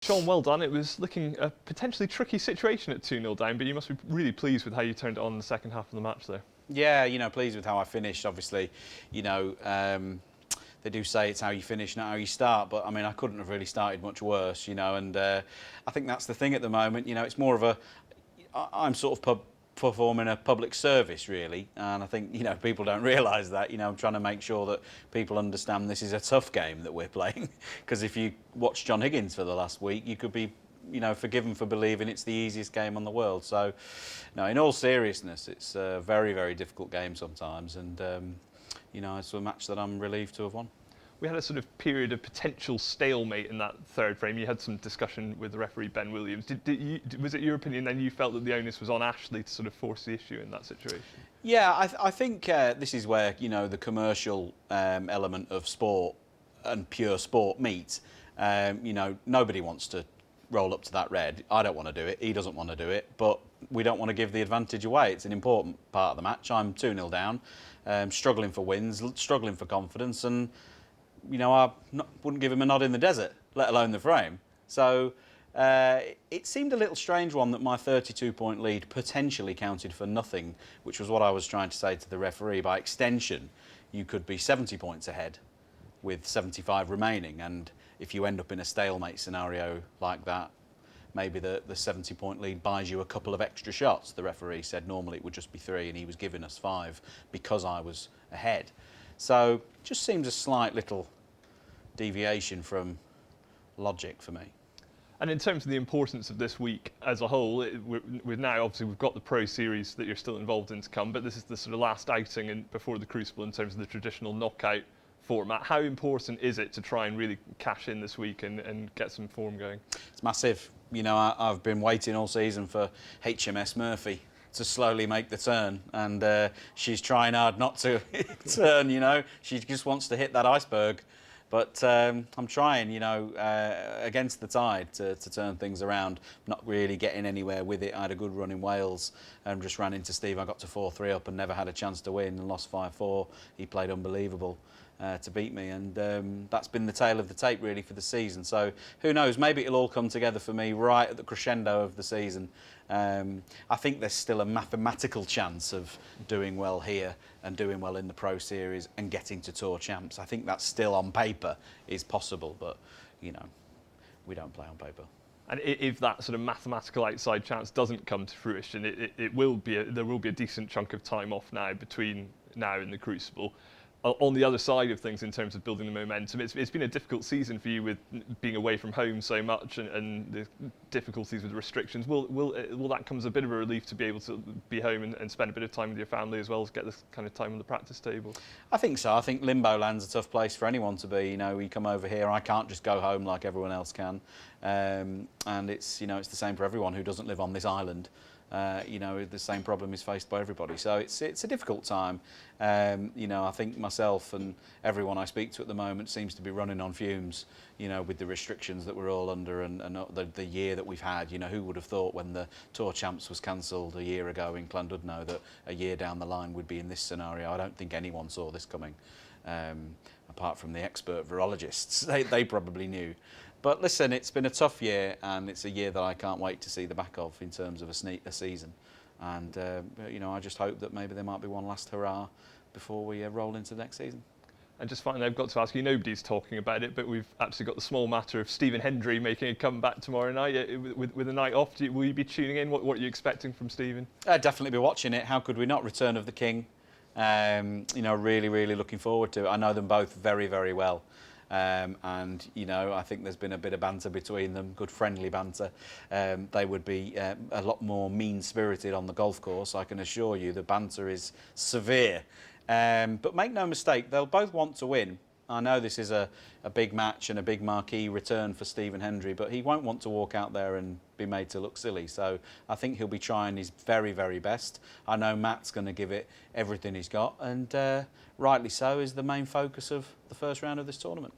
Sean, well done. It was looking a potentially tricky situation at 2-0 down, but you must be really pleased with how you turned it on in the second half of the match there. Yeah, pleased with how I finished. Obviously, they do say it's how you finish, not how you start. But I mean, I couldn't have really started much worse, And I think that's the thing at the moment. It's more of I'm sort of performing a public service, really. And I think, people don't realise that. I'm trying to make sure that people understand this is a tough game that we're playing. Because if you watch John Higgins for the last week, you could be forgiven for believing it's the easiest game on the world. So, no, in all seriousness, it's a very, very difficult game sometimes. And, it's a match that I'm relieved to have won. We had a sort of period of potential stalemate in that third frame. You had some discussion with the referee, Ben Williams. Was it your opinion then you felt that the onus was on Ashley to sort of force the issue in that situation? Yeah, I think this is where, the commercial element of sport and pure sport meet. Nobody wants to roll up to that red. I don't want to do it. He doesn't want to do it. But we don't want to give the advantage away. It's an important part of the match. I'm 2-0 down, struggling for wins, struggling for confidence, and I wouldn't give him a nod in the desert, let alone the frame. So it seemed a little strange one that my 32-point lead potentially counted for nothing, which was what I was trying to say to the referee. By extension, you could be 70 points ahead with 75 remaining, and if you end up in a stalemate scenario like that, maybe the 70-point lead buys you a couple of extra shots. The referee said normally it would just be 3, and he was giving us 5 because I was ahead. So it just seems a slight little deviation from logic for me. And in terms of the importance of this week as a whole, we've now obviously we've got the Pro Series that you're still involved in to come, but this is the sort of last outing before the Crucible in terms of the traditional knockout format. How important is it to try and really cash in this week and get some form going? It's massive. I've been waiting all season for HMS Murphy to slowly make the turn, and she's trying hard not to turn. She just wants to hit that iceberg, but I'm trying against the tide to turn things around. Not really getting anywhere with it. I had a good run in Wales and just ran into Steve. I got to 4-3 up and never had a chance to win and lost 5-4. He played unbelievable to beat me, and that's been the tale of the tape really for the season. So who knows, maybe it'll all come together for me right at the crescendo of the season. I think there's still a mathematical chance of doing well here and doing well in the Pro Series and getting to Tour Champs. I think that's still on paper is possible, but we don't play on paper. And if that sort of mathematical outside chance doesn't come to fruition, there will be a decent chunk of time off now between now and the Crucible. On the other side of things, in terms of building the momentum, it's been a difficult season for you with being away from home so much and the difficulties with restrictions. Will that come as a bit of a relief to be able to be home and spend a bit of time with your family as well as get this kind of time on the practice table? I think so. I think Limbo Land's a tough place for anyone to be. We come over here, I can't just go home like everyone else can, and it's the same for everyone who doesn't live on this island. The same problem is faced by everybody. So it's a difficult time. I think myself and everyone I speak to at the moment seems to be running on fumes, with the restrictions that we're all under and the year that we've had. Who would have thought when the Tour Champs was cancelled a year ago in Llandudno that a year down the line we'd be in this scenario. I don't think anyone saw this coming, apart from the expert virologists. They probably knew. But listen, it's been a tough year, and it's a year that I can't wait to see the back of in terms of a season. And, I just hope that maybe there might be one last hurrah before we roll into the next season. And just finally, I've got to ask you, nobody's talking about it, but we've actually got the small matter of Stephen Hendry making a comeback tomorrow night with a night off. Will you be tuning in? What are you expecting from Stephen? I'd definitely be watching it. How could we not? Return of the King. Really, really looking forward to it. I know them both very, very well. I think there's been a bit of banter between them, good friendly banter. They would be a lot more mean-spirited on the golf course, I can assure you. The banter is severe. But make no mistake, they'll both want to win. I know this is a big match and a big marquee return for Stephen Hendry, but he won't want to walk out there and be made to look silly. So I think he'll be trying his very, very best. I know Matt's going to give it everything he's got, and rightly so, is the main focus of the first round of this tournament.